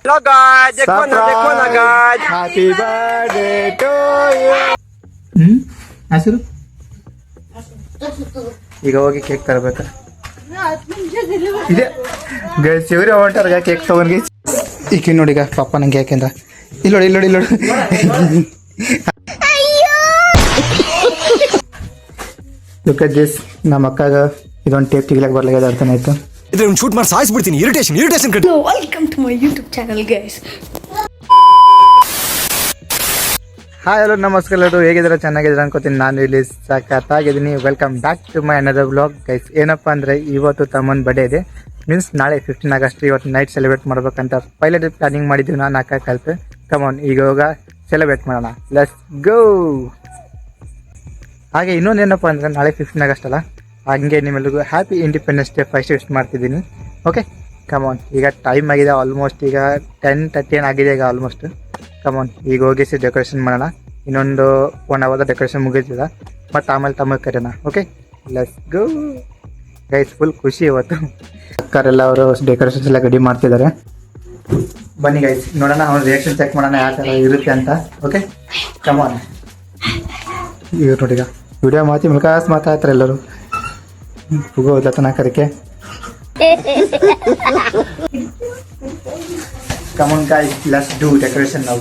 Hello guys, देखो ना guys. Happy birthday to you. ಹೆಸರು ಈಗ ಹೋಗಿ ಕೇಕ್ ತರಬೇಕ ಇದೆ ಗೈಸ್ ಇವ್ರೆ ಹೊಂಟಾರ ಕೇಕ್ ತಗೊಂಡ್ಗೆ ಈಗ ನೋಡಿ ಈಗ ಪಾಪ ನಂಗೆ ಯಾಕೆಂದ ಇಲ್ಲೋಡಿ ಲುಕ್ ಅಟ್ ದಿಸ್ ನಮ್ಮ ಅಕ್ಕಾಗ ಇದೊಂದು ಟೇಪ್ ತೆಗಿಲಕ್ಕೆ ಬರ್ಲಾಗ್ಯದ ಅರ್ಥನ ಆಯ್ತು ಇದ್ರ ಶೂಟ್ ಮಾಡಿ ಸಾಯಿಸ್ಬಿಡ್ತೀನಿ irritation Welcome to my YouTube channel, guys. Hi hello ನಮಸ್ಕಾರ ಎಲ್ಲರೂ ಹೇಗಿದ್ದೀರಾ ಚೆನ್ನಾಗಿದ್ದೀರಾ ಅನ್ಕೋತೀನಿ ನಾನು ಇಲ್ಲಿ ಸಖತ್ತಾಗಿದ್ದೀನಿ welcome back to my another blog guys ಏನಪ್ಪ ಅಂದರೆ ಇವತ್ತು ತಮ್ಮನ ಬರ್ಡೇ ಇದೆ ಮೀನ್ಸ್ ನಾಳೆ 15 ಆಗಸ್ಟ್ ಇವತ್ತು ನೈಟ್ ಸೆಲೆಬ್ರೇಟ್ ಮಾಡ್ಬೇಕಂತ ಪೈಲಟ್ ಪ್ಲಾನಿಂಗ್ ಮಾಡಿದ್ದೀವಿ ನಾನು ಅಕ್ಕ ಕಲ್ಪೆ ಕಮಾನ್ ಈಗ ಸೆಲೆಬ್ರೇಟ್ ಮಾಡೋಣ ಲೆಟ್ಸ್ ಗೋ ಹಾಗೆ ಇನ್ನೊಂದೇನಪ್ಪ ಅಂದರೆ ನಾಳೆ 15 ಆಗಸ್ಟ್ ಅಲ್ಲ ಹಂಗೆ ನಿಮ್ಮೆಲ್ಲರಿಗೂ happy independence day first wish ಮಾಡ್ತಿದ್ದೀನಿ ಓಕೆ ಕಮಾನ್ ಈಗ ಟೈಮ್ ಆಗಿದೆ ಆಲ್ಮೋಸ್ಟ್ ಈಗ 10:30 ಆಗಿದೆ ಈಗ ಆಲ್ಮೋಸ್ಟ್ ಕಮಾನ್ ಈಗ ಹೋಗಿಸಿ ಡೆಕೋರೇಷನ್ ಮಾಡೋಣ ಇನ್ನೊಂದು 1 ಅವರ್ ಡೆಕೋರೇಷನ್ ಮುಗಿತಿದ ಮತ್ತು ಆಮೇಲೆ ತಮಗೆ ಕರೆಯೋಣ okay let's go guys full ಖುಷಿ ಇವತ್ತು ಅಕ್ಕರೆಲ್ಲ ಅವರು ಡೆಕೋರೇಷನ್ಸ್ ಎಲ್ಲ ರೆಡಿ ಮಾಡ್ತಿದ್ದಾರೆ ಬನ್ನಿ ಗೈಸ್ ನೋಡೋಣ ಅವ್ರ ರಿಯಾಕ್ಷನ್ ಚೆಕ್ ಮಾಡೋಣ ಯಾವ ಥರ ಇರುತ್ತೆ ಅಂತ ಓಕೆ ಕಮಾನ್ ಈಗ ನೋಡಿ ಈಗ ವಿಡಿಯೋ ಮಾತಾಡ್ತಾರೆ ಎಲ್ಲರೂ ಹೋಗೋದತನ ಕರಿಕೆ Come on guys, let's do decoration now.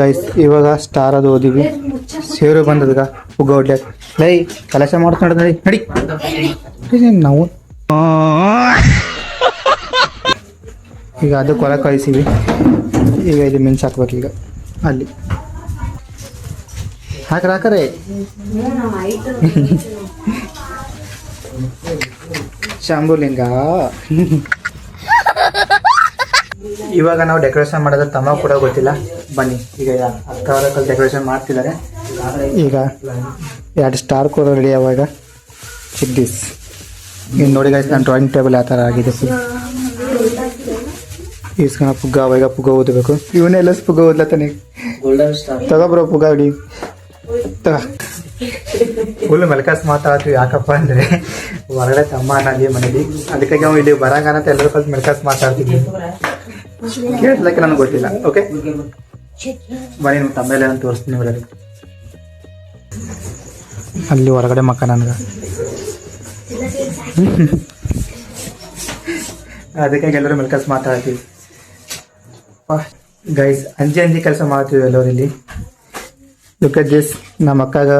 Guys ಇವಾಗ ಸ್ಟಾರ್ ಅದು ಓದಿವಿ ಸೇರು ಬಂದದ್ಗ ಪುಗ್ಗ ಹೊಡ್ಲಿಕ್ಕೆ ಲೈ ಕಲಶ ಮಾಡ್ತಾ ನಡಿ ನಾವು ಈಗ ಅದಕ್ಕೆ ಹೊರ ಕಳಿಸಿವಿ ಈಗ ಇಲ್ಲಿ ಮಿನ್ಸ್ ಹಾಕ್ಬೇಕು ಈಗ ಅಲ್ಲಿ ಹಾಕ್ರೆ ಶಾಂಭುಲಿಂಗ ಇವಾಗ ನಾವು ಡೆಕೋರೇಷನ್ ಮಾಡೋದು ತಮ್ಮ ಕೂಡ ಗೊತ್ತಿಲ್ಲ ಬನ್ನಿ ಈಗ ಅಕ್ಕವರ ಕಲ್ ಡೆಕೋರೇಷನ್ ಮಾಡ್ತಿದ್ದಾರೆ ಈಗ 2 ಸ್ಟಾರ್ ಕೂಡ ರೆಡಿ ಆವಾಗ ಚಿಡ್ಡಿಸ್ ಇನ್ನು ನೋಡಿ ಗೈಸ್ ನಾನು ಡ್ರಾಯಿಂಗ್ ಟೇಬಲ್ ಯಾವ ಥರ ಆಗಿದೆ ಈಸ್ಕಣ ಪುಗ್ಗ ಅವಾಗ ಪುಗ್ಗ ಓದಬೇಕು ಇವನ್ನೆಲ್ಲ ಪುಗ್ಗ ಓದ್ಲತ್ತಾನೆ ತಗೊಬ್ರೋ ಪುಗ್ಗ ಹೊಡಿ ಫುಲ್ ಮೆಲ್ಕಾಸ್ ಮಾತಾಡ್ತೀವಿ ಯಾಕಪ್ಪ ಅಂದರೆ ಹೊರಗಡೆ ತಮ್ಮ ಅನ್ನೋದು ಮನೇಲಿ ಅದಕ್ಕಾಗಿ ನಾವು ಇಲ್ಲಿ ಬರಂಗಂತ ಎಲ್ಲರೂ ಕಲ್ತು ಮೆಲ್ಕಾಸ್ ಮಾತಾಡ್ತೀವಿ ಕೇಳ್ಲಕ್ಕೆ ನನಗೆ ಗೊತ್ತಿಲ್ಲ ಓಕೆ ಬನ್ನಿ ನಿಮ್ಮ ತಮ್ಮೆಲ್ಲ ನಾನು ತೋರಿಸ್ತೀನಿ ಇವರಲ್ಲಿ ಅಲ್ಲಿ ಹೊರಗಡೆ ಮಕ್ಕ ನನಗೆ ಅದಕ್ಕಾಗಿ ಎಲ್ಲರೂ ಮೆಲ್ಕಾಸ್ ಮಾತಾಡ್ತೀವಿ ಗೈಸ್ ಅಂಜಿ ಕೆಲಸ ಮಾಡ್ತೀವಿ ಎಲ್ಲರೂ ಇಲ್ಲಿ ಲುಕ್ ಅಟ್ ದಿಸ್ ನಮ್ಮ ಅಕ್ಕಾಗ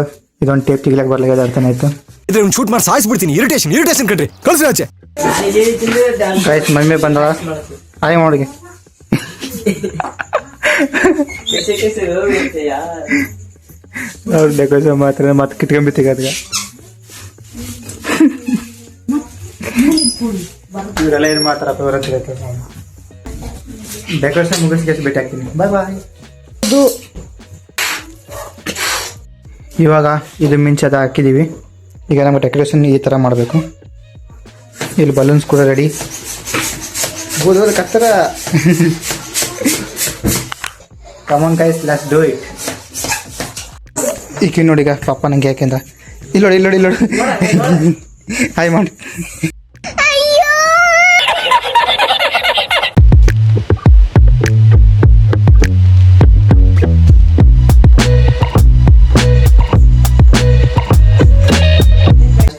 ಇದೊಂದು ಟೇಪ್ ತೆಗಿಲಕ್ಕೆ ಬರ್ಲಾಗ್ಯದ ಅರ್ಥನ ಆಯ್ತು ಇದ್ರ ಶೂಟ್ ಮಾಡಿ ಸಾಯಿಸ್ಬಿಡ್ತೀನಿ ಇರಿಟೇಷನ್ ಕಣ್ರಿ ಕಳ್ಸಿ ಆಚೆ ಗೈಸ್ ಮಮ್ಮಿ ಬಂದವ ಹಾಯ್ ಮಾಡೋಗೆ ಅವ್ರು ಡೆಕೋರೇಷನ್ ಮಾಡ್ತಾರೆ ಮತ್ತೆ ಕಿಟ್ಕೊಂಬಿತ್ತೀಗ ಅದ್ಗ ಇವರೆಲ್ಲ ಏನು ಮಾಡ್ತಾರಪ್ಪ ಇವ್ರ ಡೆಕೋರೇಷನ್ ಮುಗಿಸಿ ಭೇಟಿ ಆಗ್ತೀನಿ ಬಾಯ್ ಇವಾಗ ಇದು ಮಿಂಚದ ಹಾಕಿದ್ದೀವಿ ಈಗ ನಮಗೆ ಡೆಕೋರೇಷನ್ ಈ ಥರ ಮಾಡಬೇಕು ಇಲ್ಲಿ ಬಲೂನ್ಸ್ ಕೂಡ ರೆಡಿ ಗೋಧೋದ ಕತ್ತರ come on guys let's do it ಈಗ ನೋಡಿ ಈಗ ಪಾಪ ನಂಗೆ ಯಾಕೆಂದ ಇಲ್ಲೋಡಿ ಹಾಯ್ ಮಾಡಿ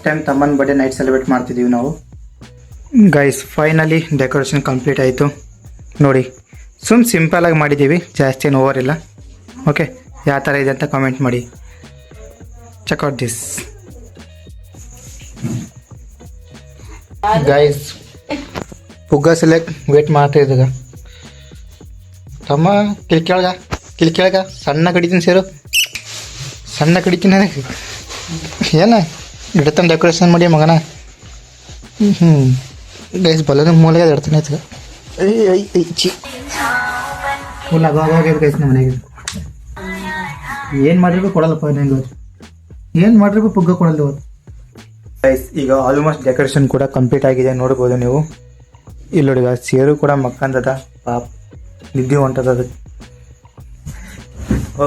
ಟೈಮ್ ತಮ್ಮನ ಬರ್ಡೇ ನೈಟ್ ಸೆಲೆಬ್ರೇಟ್ ಮಾಡ್ತಿದ್ದೀವಿ ನಾವು ಗೈಸ್ ಫೈನಲಿ ಡೆಕೋರೇಷನ್ ಕಂಪ್ಲೀಟ್ ಆಯಿತು ನೋಡಿ ಸಿಂಪಲಾಗಿ ಮಾಡಿದ್ದೀವಿ ಜಾಸ್ತಿ ಏನು ಓವರ್ ಇಲ್ಲ ಓಕೆ ಯಾವ ಥರ ಇದೆ ಅಂತ ಕಾಮೆಂಟ್ ಮಾಡಿ ಚೆಕ್ಔಟ್ ದಿಸ್ ಗೈಸ್ ಪುಗ್ಗ ಸೆಲೆಕ್ಟ್ ವೇಟ್ ಮಾಡ್ತಾ ಇದ್ದಾಗ ತಮ್ಮ ಕಿಲ್ಕೆಳಗ ಸಣ್ಣ ಕಡಿತೀನಿ ಸೇರು ಸಣ್ಣ ಕಡಿತೀನಿ ಏನ ಇಡ್ತಾನೆ ಡೆಕೋರೇಷನ್ ಮಾಡಿ ಮಗನ ಗೈಸ್ ಬಲೂನ್ ಮೂಲೆಗೆ ಇಡ್ತಾನೆ ಆಯ್ತು ಚಿ ಫುಲ್ ಆಗೋಗ್ಯದ ಗೈಸ್ ನಮ್ಮ ಮನೆಗೆ ಏನು ಮಾಡಿರ್ಬೇಕು ಕೊಡಲ್ಲಪ್ಪ ನಂಗೆ ಏನು ಮಾಡಿರ್ಬೇಕು ಪುಗ್ಗ ಕೊಡಲ್ಲ ಗೈಸ್ ಈಗ ಆಲ್ಮೋಸ್ಟ್ ಡೆಕೋರೇಷನ್ ಕೂಡ ಕಂಪ್ಲೀಟ್ ಆಗಿದೆ ನೋಡ್ಬೋದು ನೀವು ಇಲ್ಲಿ ನೋಡಿ ಸೇರು ಕೂಡ ಮಕ್ಕಂದದ ಪಾಪ್ ನಿದ್ದೆ ಹೊಂಟದ ಅದು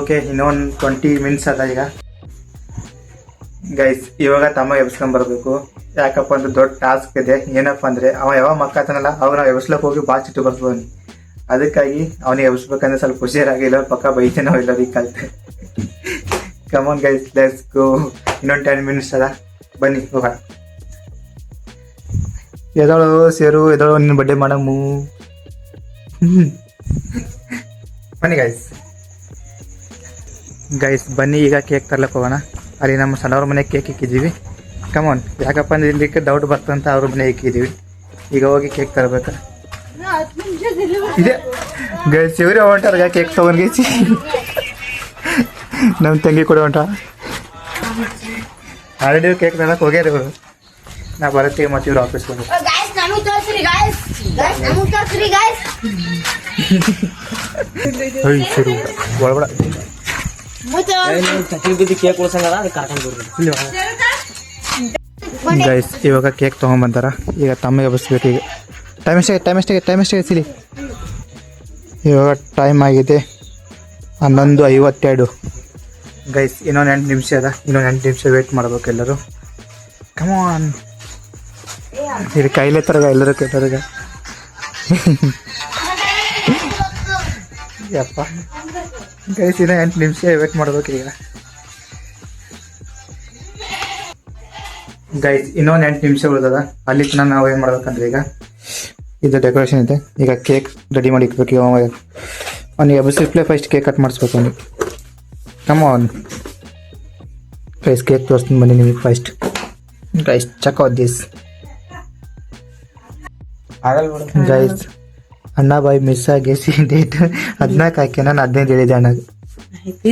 ಓಕೆ ಇನ್ನೊಂದು 20 ಮಿನಿಟ್ಸ್ ಅದ ಈಗ ಗೈಸ್ ಇವಾಗ ತಮ್ಮ ಎಬ್ಸ್ಕೊಂಡ್ ಬರ್ಬೇಕು. ಯಾಕಪ್ಪ ಅಂದ್ರೆ ದೊಡ್ಡ ಟಾಸ್ಕ್ ಇದೆ. ಏನಪ್ಪ ಅಂದ್ರೆ ಅವ ಯಾವ ಮಕ್ಕಳತನಲ್ಲ ಅವಾಗ ನಾವು ಎಬ್ಸ್ಲಕ್ ಹೋಗಿ ಬಾಳ್ ಚಿಟ್ಟು ಬರ್ಬೋದು. ಅದಕ್ಕಾಗಿ ಅವನಿಗೆ ಎಬ್ಸ್ಬೇಕಂದ್ರೆ ಸ್ವಲ್ಪ ಹುಷಾರಾಗಿಲ್ಲ, ಪಕ್ಕ ಬೈತೆ ನಾವು ಎಲ್ಲರಿಗೆ ಕಲ್ತೆ. ಕಮಾನ್ ಗೈಸ್, ಲೆಟ್ಸ್ ಗೋ. ಇನ್ನೊಂದು 10 ಮಿನಿಟ್ಸ್ ಅದ, ಬನ್ನಿ ಹೋಗೋಣ. ಎದಳು ಸೇರು, ಎದಳು ನಿನ್ನ ಬರ್ಡೇ ಮಾಡಮು. ಬನ್ನಿ ಗೈಸ್ ಬನ್ನಿ, ಈಗ ಕೇಕ್ ತರ್ಲಕ್ಕೆ ಹೋಗೋಣ. ಅಲ್ಲಿ ನಮ್ಮ ಸಣ್ಣವ್ರ ಮನೆ ಕೇಕ್ ಇಕ್ಕಿದ್ದೀವಿ. ಕಮಾನ್, ಯಾಕಪ್ಪ ಅಂದ್ರೆ ಇಲ್ಲಿಕ್ಕೆ ಡೌಟ್ ಬರ್ತಂತ ಅವ್ರ ಮನೆ ಇಕ್ಕಿದ್ದೀವಿ. ಈಗ ಹೋಗಿ ಕೇಕ್ ತರಬೇಕು. ಇದೆ ಗೈಸ್, ಇವ್ರೆ ಹೊಂಟಾರ ಕೇಕ್ ತಗೊಂಡ್ ಗೈಸಿ. ನಮ್ಮ ತಂಗಿ ಕೂಡ ಹೊಂಟ. ಆಲ್ರೆಡಿ ಕೇಕ್ ತರಕ್ಕೆ ಹೋಗ್ಯಾರ ಇವರು. ನಾ ಬರತ್ತೀವಿ ಮತ್ತೆ ಇವ್ರು ಆಫೀಸ್ಗೆ ಹೋಗಿ. ಸರಿ ಒಳಗಡ ಗೈಸ್ ಇವಾಗ ಕೇಕ್ ತೊಗೊಂಬಂತಾರ. ಈಗ ತಮ್ಮಗೆ ಬಸ್ಬೇಕು. ಈಗ ಟೈಮ್ ಎಷ್ಟಾಗಿದೆ ಸಿಲಿ. ಇವಾಗ ಟೈಮ್ ಆಗಿದೆ 11:52. ಗೈಸ್ ಇನ್ನೊಂದು 8 ನಿಮಿಷ ಅದ. ಇನ್ನೊಂದು 8 ನಿಮಿಷ ವೇಟ್ ಮಾಡ್ಬೇಕು ಎಲ್ಲರೂ. ಕಮಾನ್, ಇದು ಕೈಲೇ ತರಗ ಎಲ್ಲರೂ ಕೆಟ್ಟರ್ಗ. ಯಪ್ಪ ಗೈಸ್ ಇನ್ನೂ 8 ನಿಮಿಷ ವೇಟ್ ಮಾಡ್ಬೇಕು. ಈಗ ಗೈಸ್ ಇನ್ನೊಂದು 8 ನಿಮಿಷ ಉಳಿದದ. ಅಲ್ಲಿ ತನಕ ನಾವು ಏನು ಮಾಡ್ಬೇಕಂದ್ರೆ ಈಗ ಇದು ಡೆಕೋರೇಷನ್ ಇದೆ. ಈಗ ಕೇಕ್ ರೆಡಿ ಮಾಡಿ ಇಕ್ಬೇಕು. ಅವನಿಗೆ ಬಿಸಿಪ್ಲೇ ಫಸ್ಟ್ ಕೇಕ್ ಕಟ್ ಮಾಡಿಸ್ಬೇಕು ಅವನಿಗೆ. ಕಮಾನ್ ಗೈಸ್, ಕೇಕ್ ತೋರಿಸ್ತೀನಿ ಬನ್ನಿ ನಿಮಗೆ first. Guys check out this guys. ಅಣ್ಣ ಬಾಯ್ ಮಿಸ್ ಆಗೇಸಿ. ಡೇಟ್ 14 ಹಾಕಿ, ನಾನು 15 ಹೇಳಿದೆ ಅಣ್ಣಗೆ.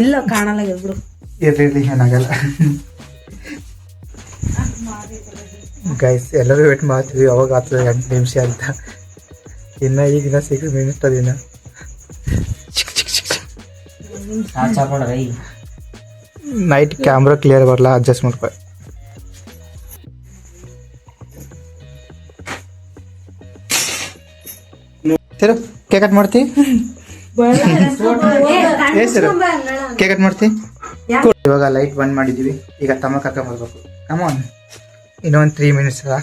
ಇಲ್ಲ ಕಾಣಲ್ಲ ಬಿಡು. ಇರ್ಲಿ ಏನಾಗಲ್ಲ. ಗೈಸ್ ಎಲ್ಲರೂ ವೇಟ್ ಮಾಡ್ತೀವಿ ಅವಾಗ ಆಗ್ತದೆ 8 ನಿಮಿಷ ಅಂತ. ಇನ್ನು ಈಗಿನ 6 ಮಿನಿಟ್ ಅದಿನ. ನೈಟ್ ಕ್ಯಾಮ್ರಾ ಕ್ಲಿಯರ್ ಬರಲ್ಲ, ಅಡ್ಜಸ್ಟ್ ಮಾಡ್ಕೊ. ಸರ್ ಕೇಕ್ ಕಟ್ ಮಾಡ್ತಿ? ಸರ್ ಕೇಕ್ ಕಟ್ ಮಾಡ್ತಿ? ಇವಾಗ ಲೈಟ್ ಬಂದ್ ಮಾಡಿದೀವಿ. ಈಗ ತಮ್ಮ ಕರ್ಕೊಂಡ್ ಬರ್ಬೇಕು. ಕಮಾನ್, ಇನ್ನೊಂದು 3 ಮಿನಿಟ್ಸ್ ಅದ.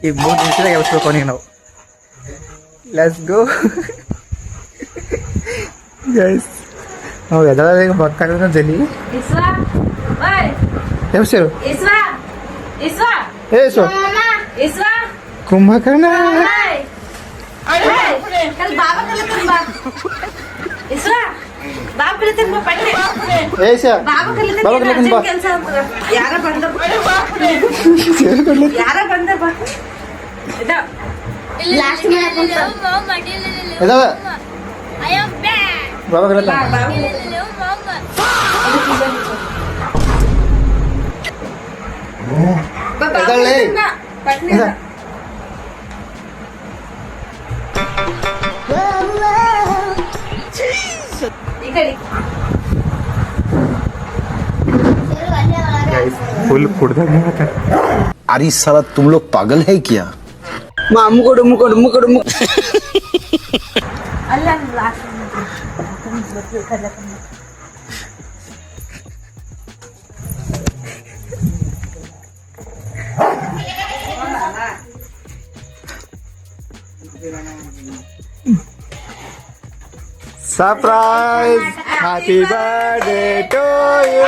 ಈಗ 3 ನಿಮಿಷದಾಗ ಎಬ್ಸ್ಬೇಕು ಅವನಿಗೆ ನಾವು. Let's go guys. ನಾವು ಎದಾಗ ಬರ್ತಾಗ ಜಲ್ಲಿ ಎಬ್ಸರು. ಕುಂಭಕರ್ಣ फुल कुड़दा अरे साला तुम लोग पागल है क्या? Surprise. Happy birthday to you.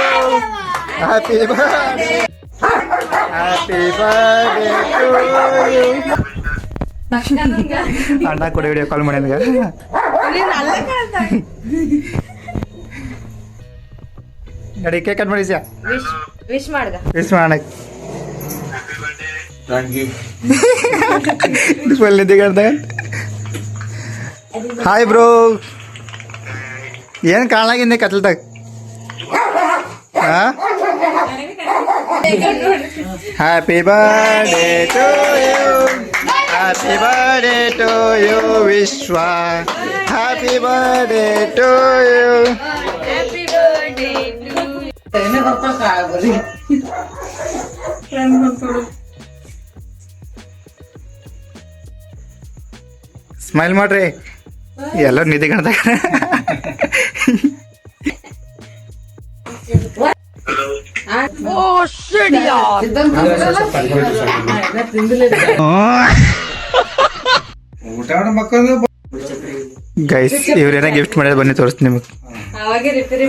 Happy birthday. Happy birthday to you. ಅಣ್ಣ ಕೂಡ ವಿಡಿಯೋ ಕಾಲ್ ಮಾಡಿ ನನಗೆ. ನಡಿ ಕೇಕ್ ಕಟ್ ಮಾಡಿಸ್ಯಾ. ವಿಶ್ ಮಾಡ್ಗ. ವಿಶ್ ಮಾಡ. ಫುಲ್ ನಿದ್ದೆ. Hi bro. ಏನು ಕಾಣಲಾಗಿಂದೆ ಕತ್ಲದಾಗ. Happy birthday to you. Happy birthday to you Vishwa. Happy birthday to you. Smile ಮಾಡ್ರಿ ಎಲ್ಲರೂ ನಿಧಿ ಕಾಣ್ದಾಗ. Oh shit! ಗೈಸ್ ಇವ್ರೇನ ಗಿಫ್ಟ್ ಮಾಡಿದ್ರೆ ಬನ್ನಿ ತೋರಿಸ್ತೀನಿ ನಿಮಗೆ. ಅವಾಗೆ ರಿಪೇರಿ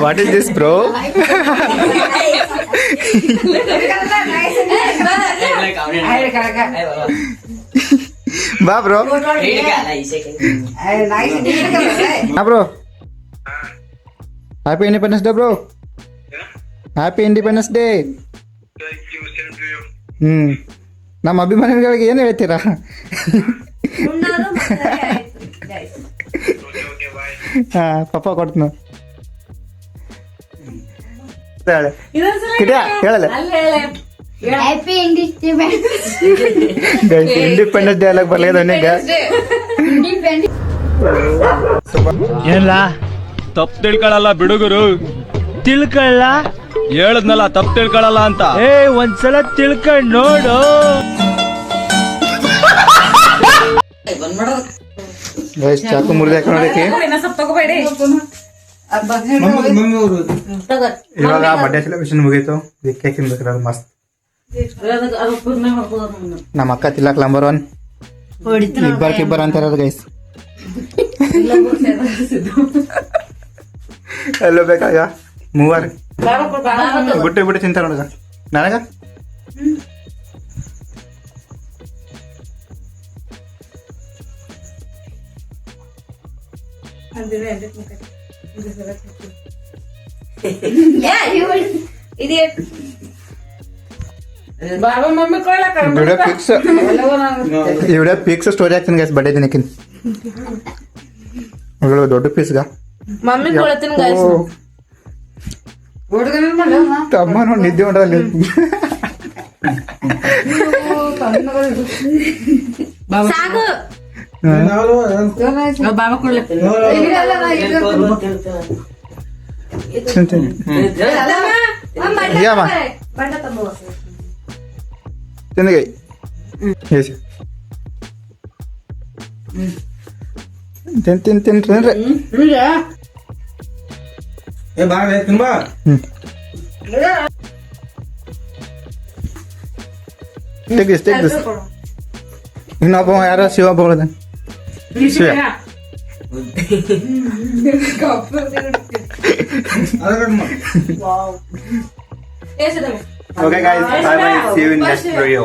ವಾಟ್ ಇಸ್ ದಿಸ್ ಬ್ರೋ? ಬಾ bro. Bro happy independence day bro. Happy independence day. ನಮ್ಮ ಅಭಿಮಾನಿಗಳಿಗೆ ಏನು ಹೇಳ್ತೀರಾ? ಹಾ ಪಪ್ಪ ಕೊಡ್ತೀನಿ. ಹೇಳಲ್ಲ ಹ್ಯಾಪಿ ಇಂಡಿಪೆಂಡೆನ್ಸ್ ಡೇ ಎಲ್ಲ ಬರ್ಲಿಲ್ಲ ನನಗೆ. ಏನ್ಲಾ ತಪ್ಪು ತಿಳ್ಕೊಳಲ್ಲ ಬಿಡುಗರು. ತಿಳ್ಕೊಳ್ಳ ಹೇಳದ್ನಲ್ಲ ತಪ್ಪು ತಿಳ್ಕೊಳಲ್ಲ ಅಂತ. ಒಂದ್ಸಲ ತಿಳ್ಕೊಂಡ್ ನೋಡು. ಚಾಕು ಮುರಿದ ನೋಡಕ್ಕೆ ಇವಾಗ ಬರ್ಡೇ ಸೆಲೆಬ್ರೇಷನ್ ಮುಗೀತು. ಕೇಕ್ ತಿನ್ಬೇಕ್ರ ಅದು ಮಸ್ತ್. ನಮ್ಮ ಅಕ್ಕ ತಿಲ್ಲಕ್ ನಂಬರ್ 1 ಇಬ್ಬರ್ ಅಂತಾರ ಗೈಸ್. ಎಲ್ಲೋ ಬೇಕಾಗ ಮೂವರ್ ಬಿಟ್ಟು ತಿಂತಾರ ನೋಡಗ ನನಗ. ವಿಡಿಯೋ ಪಿಕ್ಸ್ ಸ್ಟೋರಿ ಹಾಕ್ತೀನಿ ಗೈಸ್ ಬರ್ಡೇ ದಿನಕ್ಕಿಂತ. ದೊಡ್ಡ ಪೀಸ್ಗ ಮಮ್ಮಿ ಕೊಡ್ತೀನಿ ಗೈಸ್. ತಮ್ಮ ನೋಡಿ ನಿದ್ದೆ ಹೊಂಟದಲ್ಲಿ. ಸಾಕು ಬಾಬಾ ಕೊಡ್ಲತ್ತೀನಿ. ತಿಂದಗೈ ತಿನ್ರಿ. ಇನ್ನೊಬ್ಬ ಯಾರೋ Shiva ಬೋಳದ. Shiva Okay guys, bye bye. See you in next video.